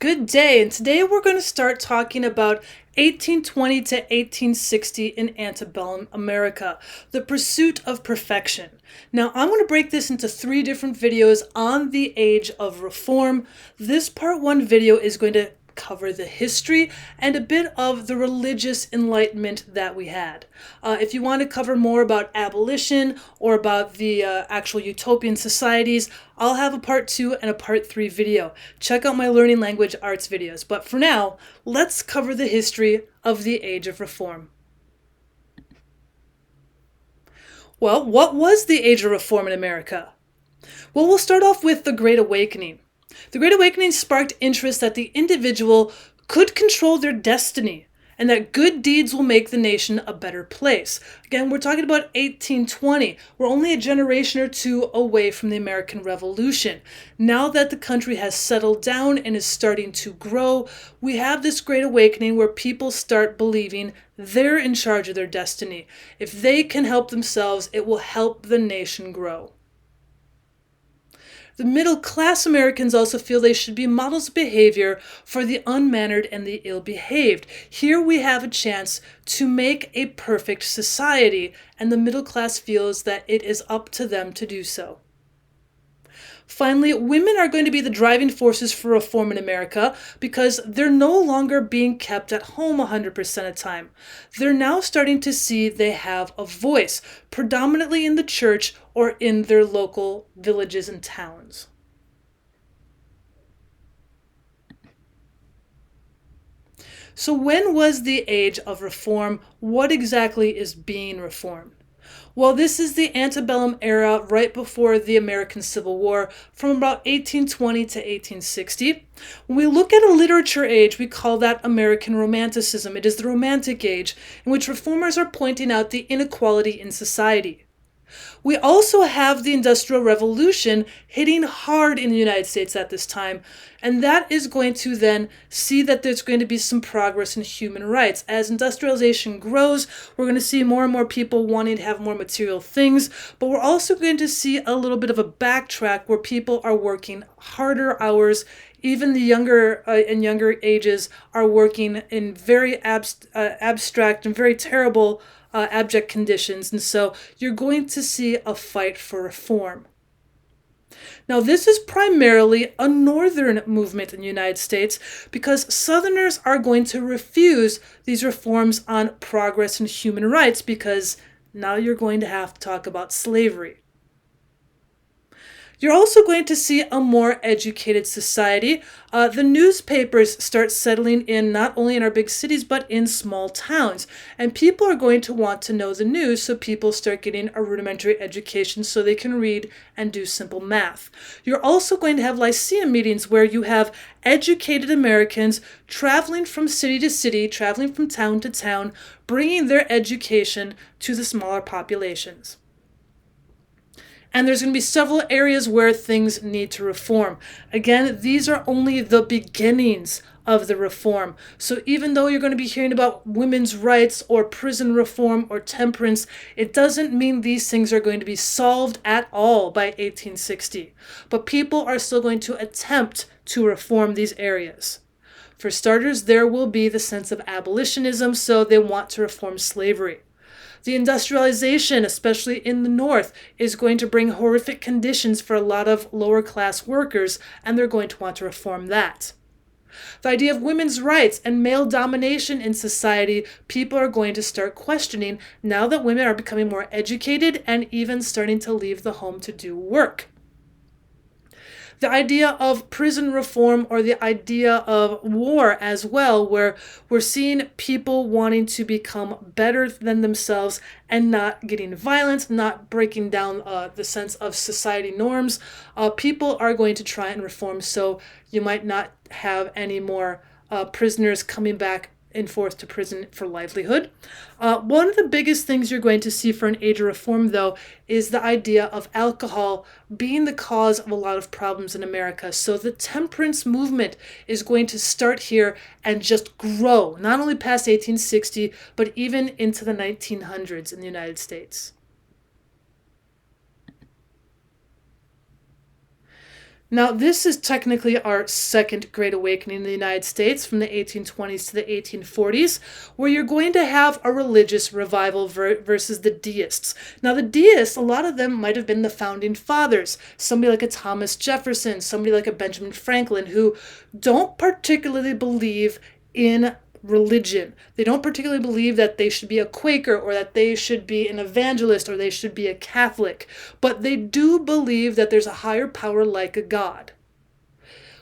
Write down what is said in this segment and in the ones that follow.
Good day, and today we're going to start talking about 1820 to 1860 in antebellum America, the pursuit of perfection. Now, I'm going to break this into three different videos on the age of reform. This part one video is going to cover the history and a bit of the religious enlightenment that we had. If you want to cover more about abolition or about the actual utopian societies, I'll have a part two and a part three video. Check out my learning language arts videos. But for now, let's cover the history of the Age of Reform. Well, what was the Age of Reform in America? Well, we'll start off with the Great Awakening. The Great Awakening sparked interest that the individual could control their destiny and that good deeds will make the nation a better place. Again, we're talking about 1820. We're only a generation or two away from the American Revolution. Now that the country has settled down and is starting to grow, we have this Great Awakening where people start believing they're in charge of their destiny. If they can help themselves, it will help the nation grow. The middle-class Americans also feel they should be models of behavior for the unmannered and the ill-behaved. Here we have a chance to make a perfect society, and the middle class feels that it is up to them to do so. Finally, women are going to be the driving forces for reform in America because they're no longer being kept at home 100% of the time. They're now starting to see they have a voice, predominantly in the church or in their local villages and towns. So when was the age of reform? What exactly is being reformed? Well, this is the antebellum era right before the American Civil War from about 1820 to 1860. When we look at a literature age, we call that American Romanticism. It is the Romantic Age in which reformers are pointing out the inequality in society. We also have the Industrial Revolution hitting hard in the United States at this time, and that is going to then see that there's going to be some progress in human rights. As industrialization grows, we're going to see more and more people wanting to have more material things, but we're also going to see a little bit of a backtrack where people are working harder hours. Even the younger and younger ages are working in very abstract and very terrible abject conditions, and so you're going to see a fight for reform. Now, this is primarily a northern movement in the United States because Southerners are going to refuse these reforms on progress and human rights because now you're going to have to talk about slavery. You're also going to see a more educated society. The newspapers start settling in not only in our big cities, but in small towns. And people are going to want to know the news, so people start getting a rudimentary education so they can read and do simple math. You're also going to have lyceum meetings where you have educated Americans traveling from city to city, traveling from town to town, bringing their education to the smaller populations. And there's going to be several areas where things need to reform. Again, these are only the beginnings of the reform. So even though you're going to be hearing about women's rights or prison reform or temperance, it doesn't mean these things are going to be solved at all by 1860. But people are still going to attempt to reform these areas. For starters, there will be the sense of abolitionism, so they want to reform slavery. The industrialization, especially in the North, is going to bring horrific conditions for a lot of lower class workers, and they're going to want to reform that. The idea of women's rights and male domination in society, people are going to start questioning now that women are becoming more educated and even starting to leave the home to do work. The idea of prison reform or the idea of war as well, where we're seeing people wanting to become better than themselves and not getting violent, not breaking down the sense of society norms. People are going to try and reform, so you might not have any more prisoners coming back and forced to prison for livelihood. One of the biggest things you're going to see for an age of reform, though, is the idea of alcohol being the cause of a lot of problems in America. So the temperance movement is going to start here and just grow, not only past 1860, but even into the 1900s in the United States. Now, this is technically our second Great Awakening in the United States from the 1820s to the 1840s, where you're going to have a religious revival versus the deists. Now, the deists, a lot of them might have been the founding fathers, somebody like a Thomas Jefferson, somebody like a Benjamin Franklin, who don't particularly believe in religion. They don't particularly believe that they should be a Quaker or that they should be an evangelist or they should be a Catholic, but they do believe that there's a higher power like a God.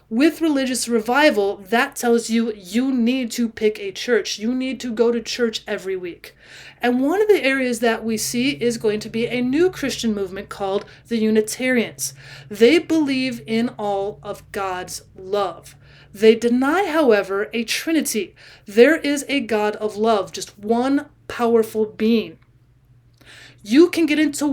With religious revival, that tells you you need to pick a church. You need to go to church every week. And one of the areas that we see is going to be a new Christian movement called the Unitarians. They believe in all of God's love. They deny, however, a trinity. There is a God of love, just one powerful being. You can get into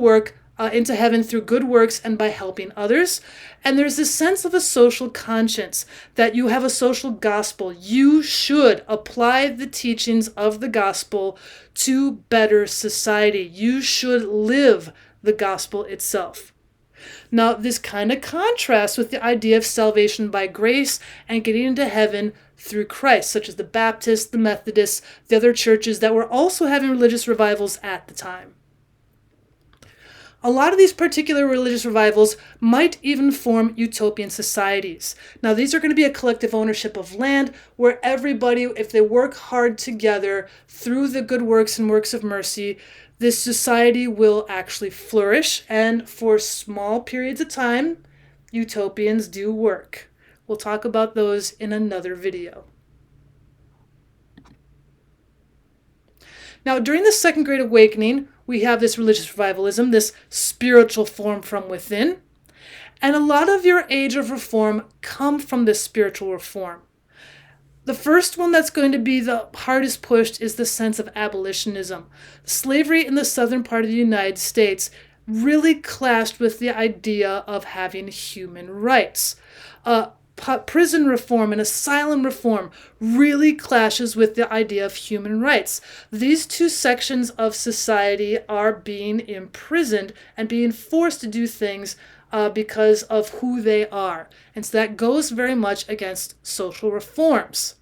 heaven through good works and by helping others. And there's this sense of a social conscience, that you have a social gospel. You should apply the teachings of the gospel to better society. You should live the gospel itself. Now, this kind of contrasts with the idea of salvation by grace and getting into heaven through Christ, such as the Baptists, the Methodists, the other churches that were also having religious revivals at the time. A lot of these particular religious revivals might even form utopian societies. Now, these are going to be a collective ownership of land where everybody, if they work hard together through the good works and works of mercy, this society will actually flourish, and for small periods of time, utopians do work. We'll talk about those in another video. Now, during the Second Great Awakening, we have this religious revivalism, this spiritual form from within, and a lot of your age of reform come from this spiritual reform. The first one that's going to be the hardest pushed is the sense of abolitionism. Slavery in the southern part of the United States really clashed with the idea of having human rights. Prison reform and asylum reform really clashes with the idea of human rights. These two sections of society are being imprisoned and being forced to do things because of who they are. And so that goes very much against social reforms.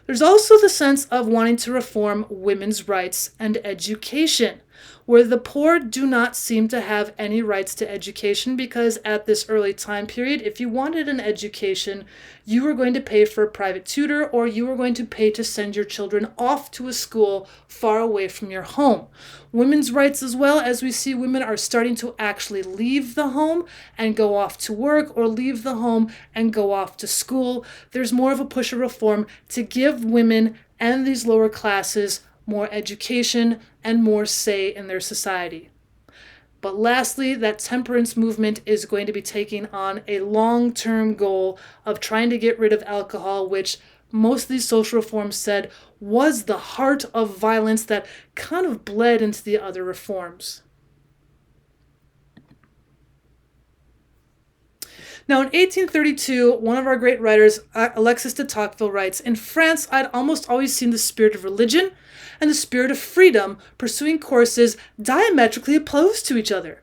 There's also the sense of wanting to reform women's rights and education, where the poor do not seem to have any rights to education because at this early time period, if you wanted an education, you were going to pay for a private tutor or you were going to pay to send your children off to a school far away from your home. Women's rights as well, as we see women are starting to actually leave the home and go off to work or leave the home and go off to school. There's more of a push of reform to give women and these lower classes more education and more say in their society. But lastly, that temperance movement is going to be taking on a long-term goal of trying to get rid of alcohol, which most of these social reforms said was the heart of violence that kind of bled into the other reforms. Now, in 1832, one of our great writers, Alexis de Tocqueville, writes, "In France, I'd almost always seen the spirit of religion and the spirit of freedom pursuing courses diametrically opposed to each other.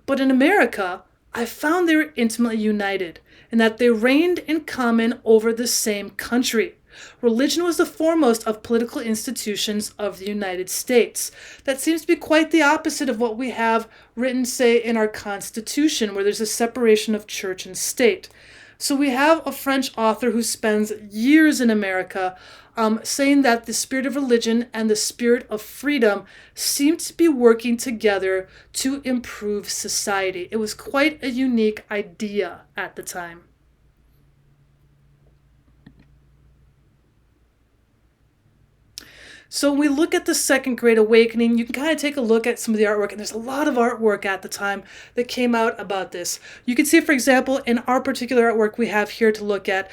But in America, I found they were intimately united, and that they reigned in common over the same country. Religion was the foremost of political institutions of the United States." That seems to be quite the opposite of what we have written, say, in our Constitution, where there's a separation of church and state. So we have a French author who spends years in America saying that the spirit of religion and the spirit of freedom seem to be working together to improve society. It was quite a unique idea at the time. So when we look at the Second Great Awakening, you can kind of take a look at some of the artwork, and there's a lot of artwork at the time that came out about this. You can see, for example, in our particular artwork we have here to look at,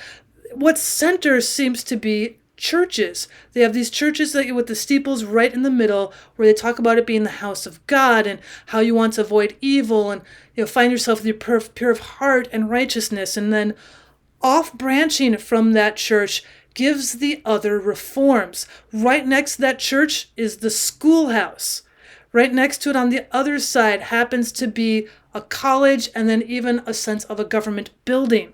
what center seems to be churches. They have these churches with the steeples right in the middle, where they talk about it being the house of God and how you want to avoid evil and find yourself pure of heart and righteousness. And then off branching from that church gives the other reforms. Right next to that church is the schoolhouse. Right next to it on the other side happens to be a college, and then even a sense of a government building.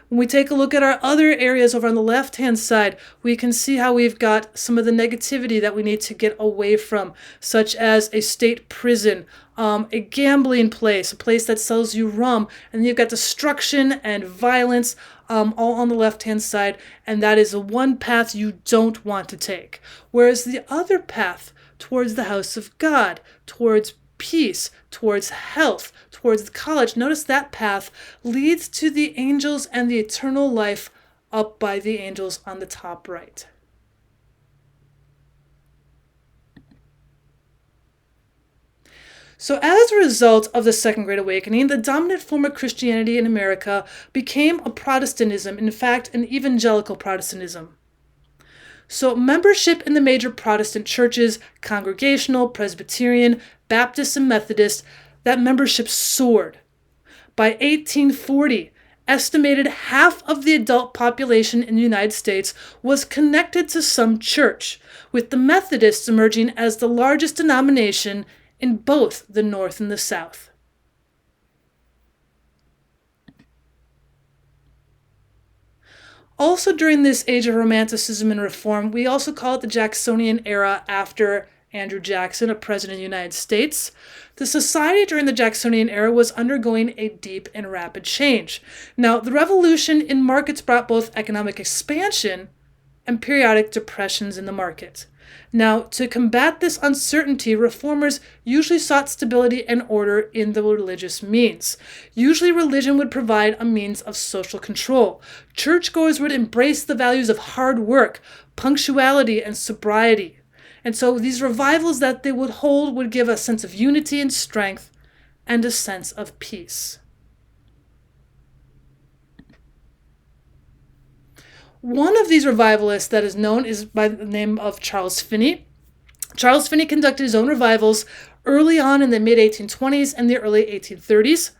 When we take a look at our other areas over on the left-hand side, we can see how we've got some of the negativity that we need to get away from, such as a state prison, a gambling place, a place that sells you rum, and you've got destruction and violence all on the left-hand side, and that is the one path you don't want to take. Whereas the other path towards the house of God, towards peace, towards health, towards the college. Notice that path leads to the angels and the eternal life up by the angels on the top right. So as a result of the Second Great Awakening, the dominant form of Christianity in America became a Protestantism, in fact, an evangelical Protestantism. So membership in the major Protestant churches, Congregational, Presbyterian, Baptist, and Methodist, that membership soared. By 1840, estimated half of the adult population in the United States was connected to some church, with the Methodists emerging as the largest denomination in both the North and the South. Also during this age of Romanticism and Reform, we also call it the Jacksonian era after Andrew Jackson, a president of the United States. The society during the Jacksonian era was undergoing a deep and rapid change. Now, the revolution in markets brought both economic expansion and periodic depressions in the market. Now, to combat this uncertainty, reformers usually sought stability and order in the religious means. Usually, religion would provide a means of social control. Churchgoers would embrace the values of hard work, punctuality, and sobriety. And so these revivals that they would hold would give a sense of unity and strength and a sense of peace. One of these revivalists that is known is by the name of Charles Finney. Charles Finney conducted his own revivals early on in the mid-1820s and the early 1830s.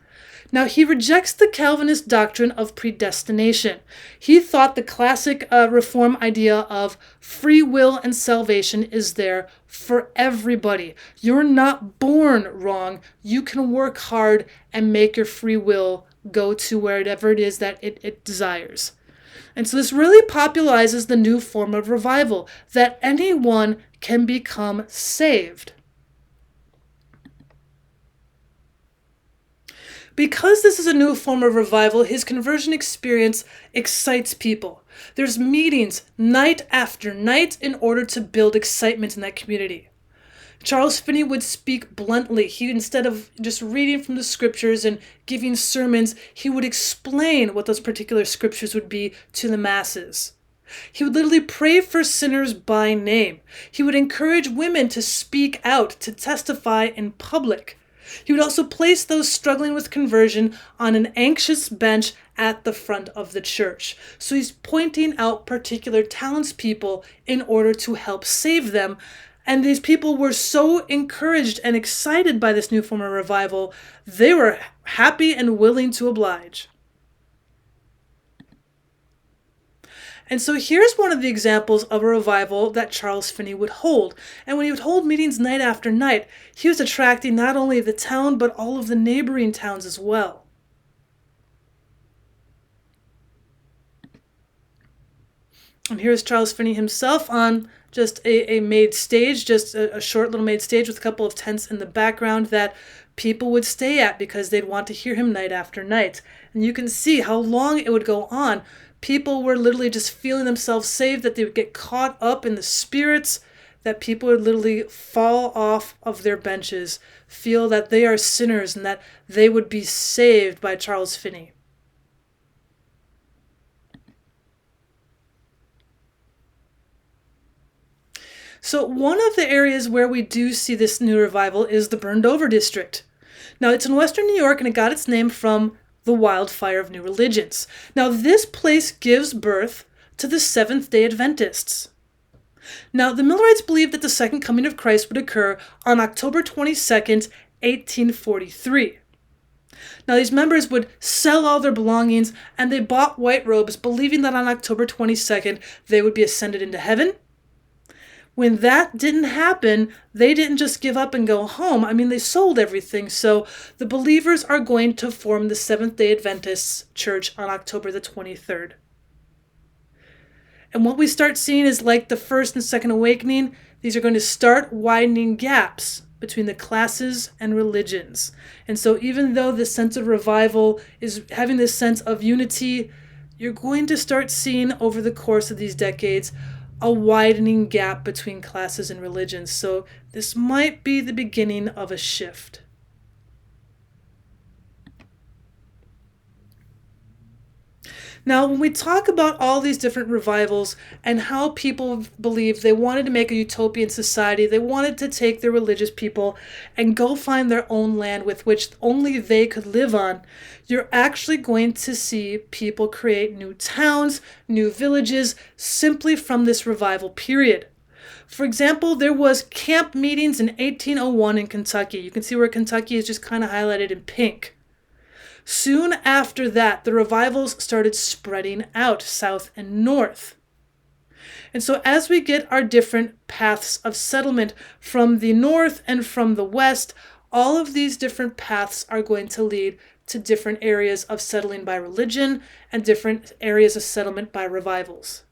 Now, he rejects the Calvinist doctrine of predestination. He thought the classic Reform idea of free will and salvation is there for everybody. You're not born wrong. You can work hard and make your free will go to wherever it is that it desires. And so this really popularizes the new form of revival, that anyone can become saved. Because this is a new form of revival, his conversion experience excites people. There's meetings night after night in order to build excitement in that community. Charles Finney would speak bluntly. Instead of just reading from the scriptures and giving sermons, he would explain what those particular scriptures would be to the masses. He would literally pray for sinners by name. He would encourage women to speak out, to testify in public. He would also place those struggling with conversion on an anxious bench at the front of the church. So he's pointing out particular townspeople in order to help save them. And these people were so encouraged and excited by this new form of revival, they were happy and willing to oblige. And so here's one of the examples of a revival that Charles Finney would hold. And when he would hold meetings night after night, he was attracting not only the town, but all of the neighboring towns as well. And here's Charles Finney himself on just a made stage, just a short little made stage with a couple of tents in the background that people would stay at because they'd want to hear him night after night. And you can see how long it would go on. People were literally just feeling themselves saved, that they would get caught up in the spirits, that people would literally fall off of their benches, feel that they are sinners and that they would be saved by Charles Finney. So one of the areas where we do see this new revival is the Burned Over District. Now, it's in western New York, and it got its name from the wildfire of new religions. Now, this place gives birth to the Seventh-day Adventists. Now, the Millerites believed that the second coming of Christ would occur on October 22nd, 1843. Now, these members would sell all their belongings, and they bought white robes, believing that on October 22nd, they would be ascended into heaven. When that didn't happen, they didn't just give up and go home. I mean, they sold everything. So the believers are going to form the Seventh-day Adventists Church on October the 23rd. And what we start seeing is like the first and second awakening, these are going to start widening gaps between the classes and religions. And so even though the sense of revival is having this sense of unity, you're going to start seeing over the course of these decades a widening gap between classes and religions. So this might be the beginning of a shift. Now, when we talk about all these different revivals and how people believe they wanted to make a utopian society, they wanted to take their religious people and go find their own land with which only they could live on, you're actually going to see people create new towns, new villages, simply from this revival period. For example, there was camp meetings in 1801 in Kentucky. You can see where Kentucky is just kind of highlighted in pink. Soon after that, the revivals started spreading out south and north. And so as we get our different paths of settlement from the north and from the west, all of these different paths are going to lead to different areas of settling by religion and different areas of settlement by revivals.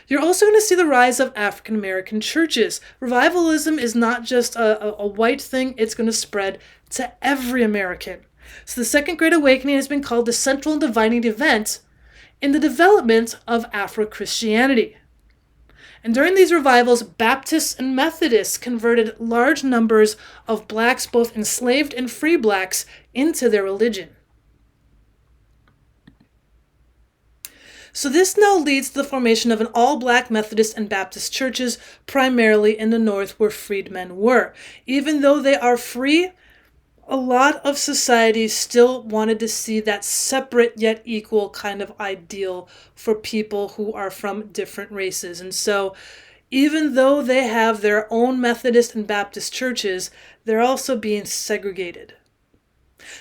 You're also going to see the rise of African American churches. Revivalism is not just a white thing, it's going to spread to every American. So the Second Great Awakening has been called the central and defining event in the development of Afro-Christianity. And during these revivals, Baptists and Methodists converted large numbers of blacks, both enslaved and free blacks, into their religion. So this now leads to the formation of an all-black Methodist and Baptist churches, primarily in the North where freedmen were. Even though they are free, a lot of society still wanted to see that separate yet equal kind of ideal for people who are from different races. And so even though they have their own Methodist and Baptist churches, they're also being segregated.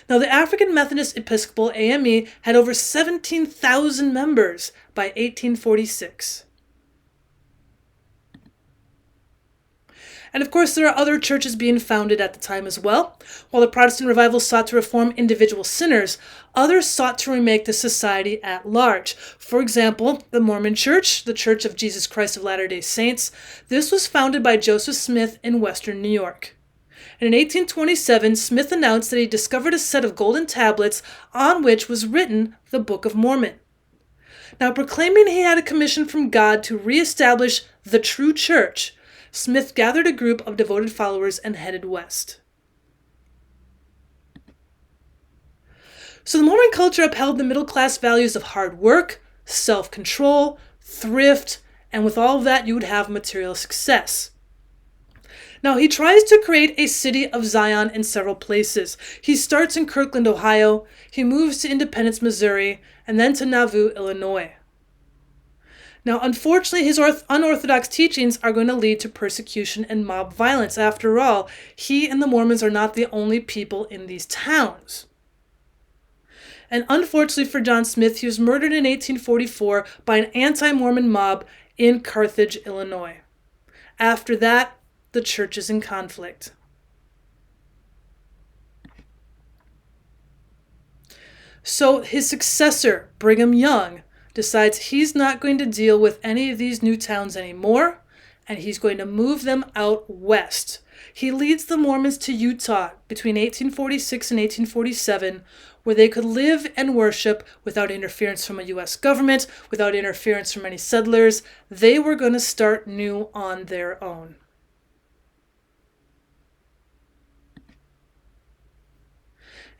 Now, the African Methodist Episcopal AME had over 17,000 members by 1846. And of course, there are other churches being founded at the time as well. While the Protestant revival sought to reform individual sinners, others sought to remake the society at large. For example, the Mormon Church, the Church of Jesus Christ of Latter-day Saints, this was founded by Joseph Smith in Western New York. And in 1827, Smith announced that he discovered a set of golden tablets on which was written the Book of Mormon. Now, proclaiming he had a commission from God to reestablish the true church, Smith gathered a group of devoted followers and headed west. So the Mormon culture upheld the middle-class values of hard work, self-control, thrift, and with all of that, you would have material success. Now, he tries to create a city of Zion in several places. He starts in Kirkland, Ohio, he moves to Independence, Missouri, and then to Nauvoo, Illinois. Now, unfortunately, his unorthodox teachings are going to lead to persecution and mob violence. After all, he and the Mormons are not the only people in these towns. And unfortunately for John Smith, he was murdered in 1844 by an anti-Mormon mob in Carthage, Illinois. After that, the church is in conflict. So his successor, Brigham Young, decides he's not going to deal with any of these new towns anymore, and he's going to move them out west. He leads the Mormons to Utah between 1846 and 1847, where they could live and worship without interference from a U.S. government, without interference from any settlers. They were going to start new on their own.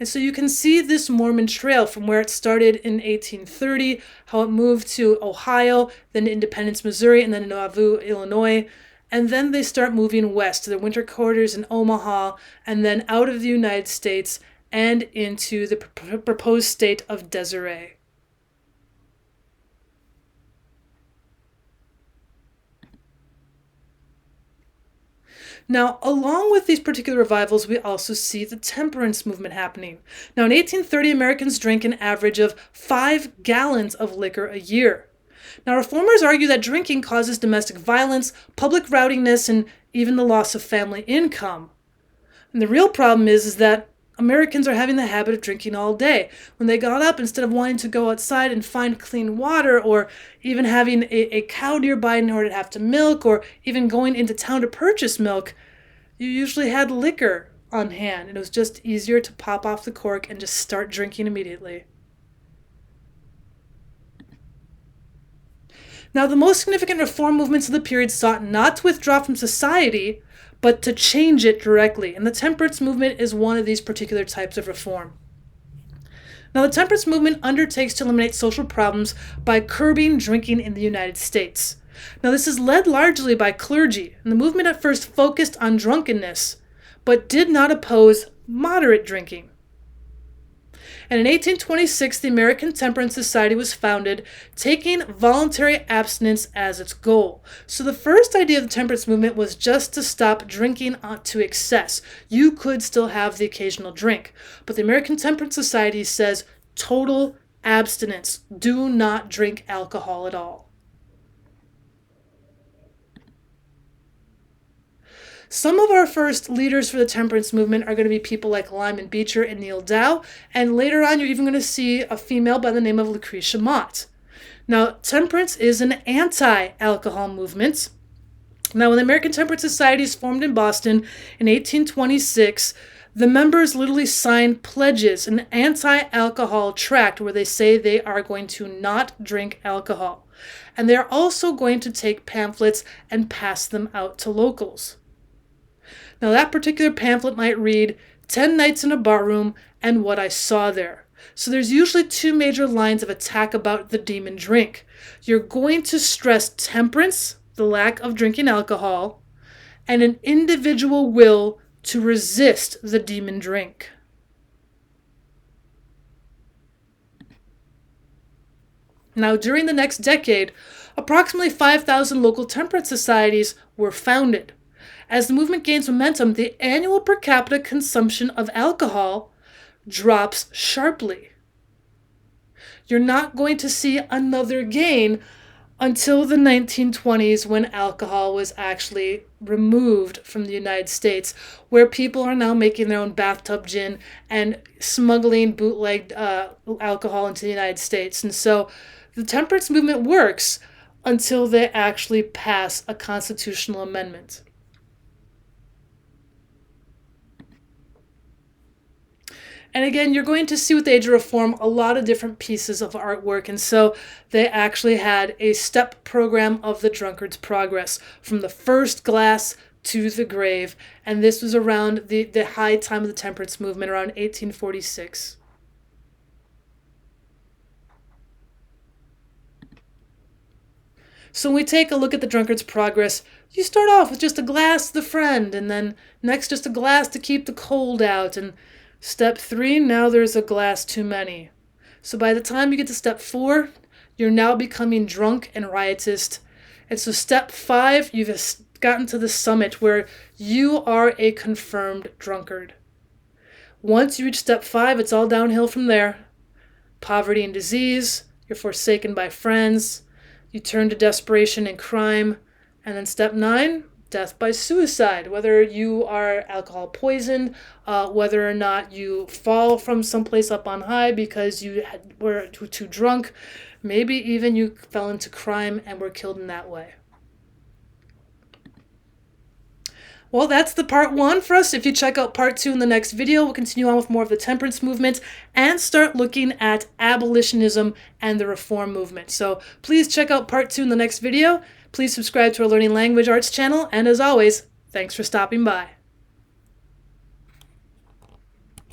And so you can see this Mormon trail from where it started in 1830, how it moved to Ohio, then to Independence, Missouri, and then to Nauvoo, Illinois. And then they start moving west to their winter quarters in Omaha, and then out of the United States and into the proposed state of Desiree. Now, along with these particular revivals, we also see the temperance movement happening. Now, in 1830, Americans drank an average of 5 gallons of liquor a year. Now, reformers argue that drinking causes domestic violence, public rowdiness, and even the loss of family income. And the real problem is that Americans are having the habit of drinking all day. When they got up, instead of wanting to go outside and find clean water, or even having a cow nearby in order to have to milk, or even going into town to purchase milk, you usually had liquor on hand. And it was just easier to pop off the cork and just start drinking immediately. Now, the most significant reform movements of the period sought not to withdraw from society, but to change it directly. And the temperance movement is one of these particular types of reform. Now, the temperance movement undertakes to eliminate social problems by curbing drinking in the United States. Now, this is led largely by clergy, and the movement at first focused on drunkenness, but did not oppose moderate drinking. And in 1826, the American Temperance Society was founded, taking voluntary abstinence as its goal. So the first idea of the temperance movement was just to stop drinking to excess. You could still have the occasional drink, but the American Temperance Society says total abstinence. Do not drink alcohol at all. Some of our first leaders for the temperance movement are going to be people like Lyman Beecher and Neil Dow, and later on you're even going to see a female by the name of Lucretia Mott. Now, temperance is an anti-alcohol movement. Now, when the American Temperance Society is formed in Boston in 1826, the members literally signed pledges, an anti-alcohol tract where they say they are going to not drink alcohol. And they're also going to take pamphlets and pass them out to locals. Now, that particular pamphlet might read 10 Nights in a Barroom and What I Saw There. So there's usually two major lines of attack about the demon drink. You're going to stress temperance, the lack of drinking alcohol, and an individual will to resist the demon drink. Now, during the next decade, approximately 5,000 local temperance societies were founded. As the movement gains momentum, the annual per capita consumption of alcohol drops sharply. You're not going to see another gain until the 1920s, when alcohol was actually removed from the United States, where people are now making their own bathtub gin and smuggling bootlegged alcohol into the United States. And so the temperance movement works until they actually pass a constitutional amendment. And again, you're going to see with the Age of Reform a lot of different pieces of artwork. And so they actually had a step program of the drunkard's progress from the first glass to the grave. And this was around the high time of the temperance movement, around 1846. So when we take a look at the drunkard's progress, you start off with just a glass to the friend, and then next just a glass to keep the cold out, and step 3, now there's a glass too many. So by the time you get to step 4, you're now becoming drunk and riotous. And so step 5, you've gotten to the summit where you are a confirmed drunkard. Once you reach step 5, it's all downhill from there. Poverty and disease, you're forsaken by friends, you turn to desperation and crime, and then step 9, death by suicide, whether you are alcohol poisoned, whether or not you fall from someplace up on high because you were too drunk, maybe even you fell into crime and were killed in that way. Well, that's the part 1 for us. If you check out part 2 in the next video, we'll continue on with more of the temperance movement and start looking at abolitionism and the reform movement. So please check out part 2 in the next video. Please subscribe to our Learning Language Arts channel. And as always, thanks for stopping by.